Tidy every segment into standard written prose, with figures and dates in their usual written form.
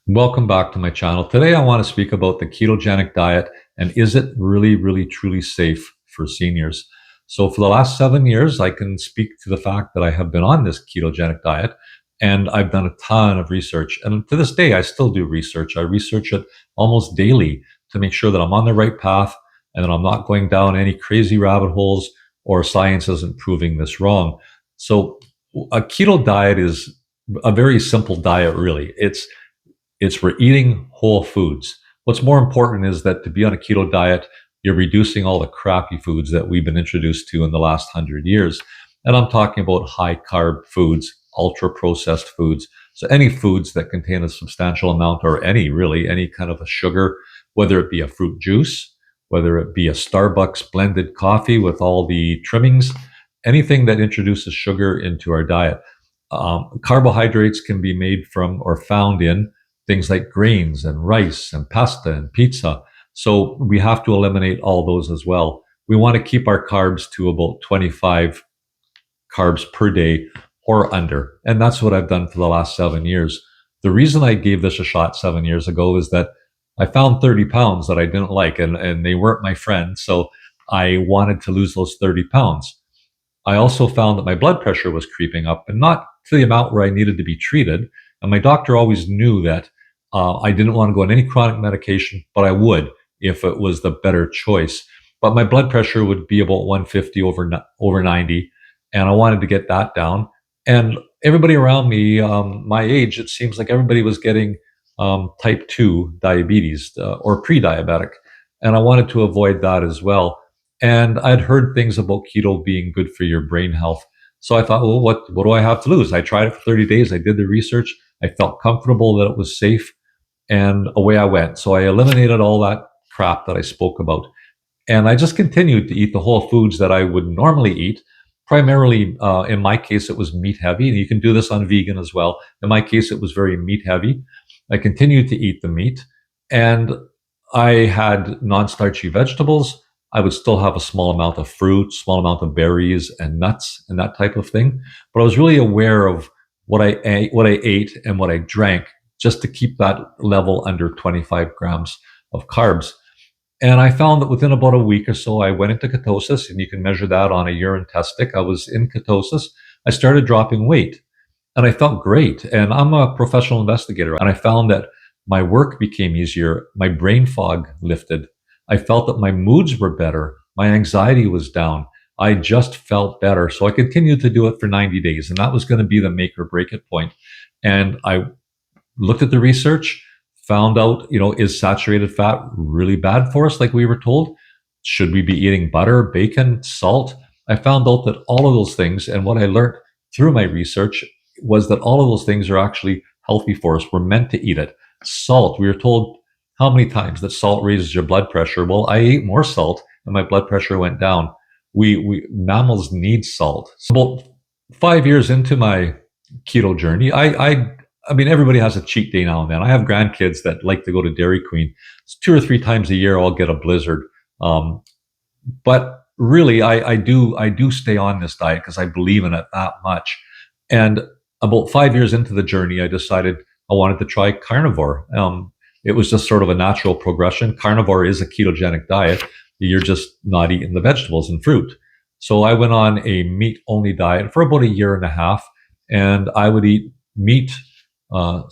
Welcome back to my channel. Today, I want to speak about the ketogenic diet and is it really, really, truly safe for seniors? So, for the last 7 years, I can speak to the fact that I have been on this ketogenic diet and I've done a ton of research. And to this day, I still do research. I research it almost daily to make sure that I'm on the right path and that I'm not going down any crazy rabbit holes or science isn't proving this wrong. So, a keto diet is a very simple diet, really. It's we're eating whole foods. What's more important is that to be on a keto diet, you're reducing all the crappy foods that we've been introduced to in the last 100 years. And I'm talking about high carb foods, ultra processed foods. So any foods that contain a substantial amount or any kind of a sugar, whether it be a fruit juice, whether it be a Starbucks blended coffee with all the trimmings, anything that introduces sugar into our diet. Carbohydrates can be made from or found in things like grains and rice and pasta and pizza. So we have to eliminate all those as well. We want to keep our carbs to about 25 carbs per day or under. And that's what I've done for the last 7 years. The reason I gave this a shot 7 years ago is that I found 30 pounds that I didn't like and they weren't my friends. So I wanted to lose those 30 pounds. I also found that my blood pressure was creeping up and not to the amount where I needed to be treated. And my doctor always knew that I didn't want to go on any chronic medication, but I would if it was the better choice. But my blood pressure would be about 150 over 90, and I wanted to get that down. And everybody around me, my age, it seems like everybody was getting type 2 diabetes or pre-diabetic. And I wanted to avoid that as well. And I'd heard things about keto being good for your brain health. So I thought, well, what do I have to lose? I tried it for 30 days. I did the research. I felt comfortable that it was safe and away I went. So I eliminated all that crap that I spoke about. And I just continued to eat the whole foods that I would normally eat. Primarily, in my case, it was meat heavy. And you can do this on vegan as well. In my case, it was very meat heavy. I continued to eat the meat. And I had non-starchy vegetables. I would still have a small amount of fruit, small amount of berries and nuts and that type of thing. But I was really aware of what I ate and what I drank just to keep that level under 25 grams of carbs. And I found that within about a week or so, I went into ketosis, and you can measure that on a urine test stick. I was in ketosis. I started dropping weight, and I felt great. And I'm a professional investigator, and I found that my work became easier. My brain fog lifted. I felt that my moods were better. My anxiety was down. I just felt better. So I continued to do it for 90 days, and that was going to be the make or break it point. And I looked at the research, found out, is saturated fat really bad for us, like we were told? Should we be eating butter, bacon, salt? I found out that all of those things, and what I learned through my research was that all of those things are actually healthy for us. We're meant to eat it. Salt, we were told how many times that salt raises your blood pressure. Well, I ate more salt and my blood pressure went down. We mammals need salt. So about 5 years into my keto journey, I mean, everybody has a cheat day now and then. I have grandkids that like to go to Dairy Queen. It's 2 or 3 times a year I'll get a blizzard. But really, I do stay on this diet because I believe in it that much. And about 5 years into the journey, I decided I wanted to try carnivore. It was just sort of a natural progression. Carnivore is a ketogenic diet. You're just not eating the vegetables and fruit. So I went on a meat-only diet for about a year and a half, and I would eat meat. No,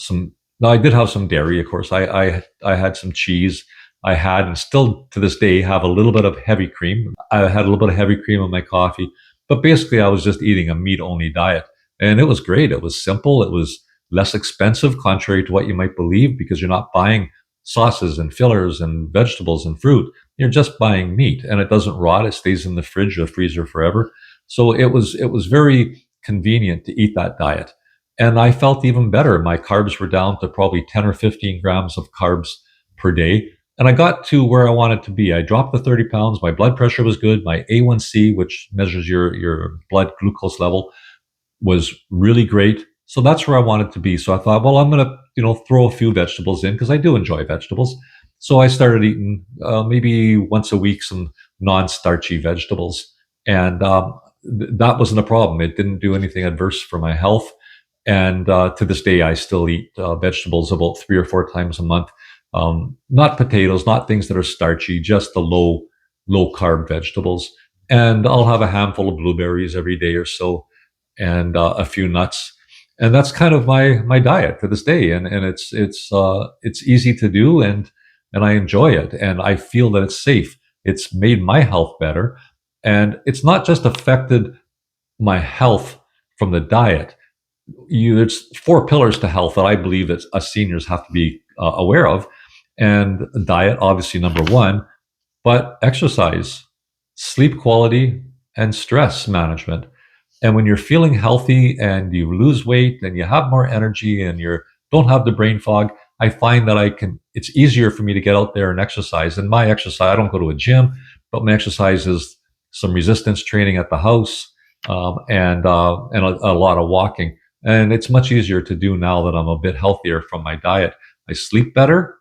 I did have some dairy, of course. I had some cheese. I had, and still to this day, have a little bit of heavy cream. I had a little bit of heavy cream in my coffee, but basically I was just eating a meat-only diet. And it was great. It was simple. It was less expensive, contrary to what you might believe, because you're not buying sauces and fillers and vegetables and fruit. You're just buying meat, and it doesn't rot. It stays in the fridge or freezer forever. So it was very convenient to eat that diet. And I felt even better. My carbs were down to probably 10 or 15 grams of carbs per day. And I got to where I wanted to be. I dropped the 30 pounds. My blood pressure was good. My A1C, which measures your blood glucose level, was really great. So that's where I wanted to be. So I thought, well, I'm going to, throw a few vegetables in because I do enjoy vegetables. So I started eating maybe once a week some non-starchy vegetables. And that wasn't a problem. It didn't do anything adverse for my health. And to this day, I still eat vegetables about 3 or 4 times a month. Not potatoes, not things that are starchy, just the low carb vegetables. And I'll have a handful of blueberries every day or so, and a few nuts. And that's kind of my diet to this day. And it's easy to do, and I enjoy it, and I feel that it's safe. It's made my health better, and it's not just affected my health from the diet. There's four pillars to health that I believe that us seniors have to be aware of, and diet, obviously number one, but exercise, sleep quality, and stress management. And when you're feeling healthy and you lose weight and you have more energy and you don't have the brain fog, I find that it's easier for me to get out there and exercise. And my exercise, I don't go to a gym, but my exercise is some resistance training at the house, and a lot of walking. And it's much easier to do now that I'm a bit healthier from my diet. I sleep better,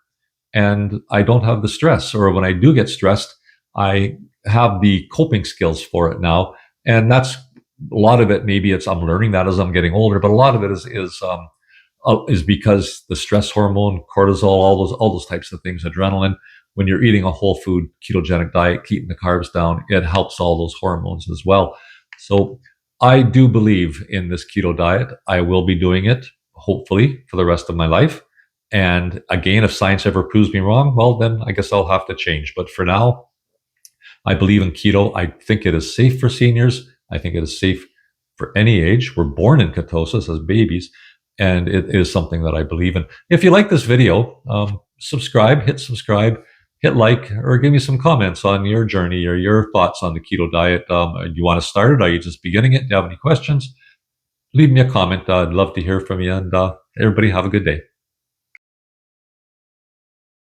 and I don't have the stress. Or when I do get stressed, I have the coping skills for it now. And that's a lot of it. Maybe I'm learning that as I'm getting older, but a lot of it is because the stress hormone, cortisol, all those types of things, adrenaline. When you're eating a whole food ketogenic diet, keeping the carbs down, it helps all those hormones as well. So I do believe in this keto diet. I will be doing it, hopefully, for the rest of my life. And again, if science ever proves me wrong, well, then I guess I'll have to change. But for now, I believe in keto. I think it is safe for seniors. I think it is safe for any age. We're born in ketosis as babies, and it is something that I believe in. If you like this video, subscribe, hit like, or give me some comments on your journey or your thoughts on the keto diet. Do you want to start it? Are you just beginning it? Do you have any questions? Leave me a comment. I'd love to hear from you, and everybody have a good day.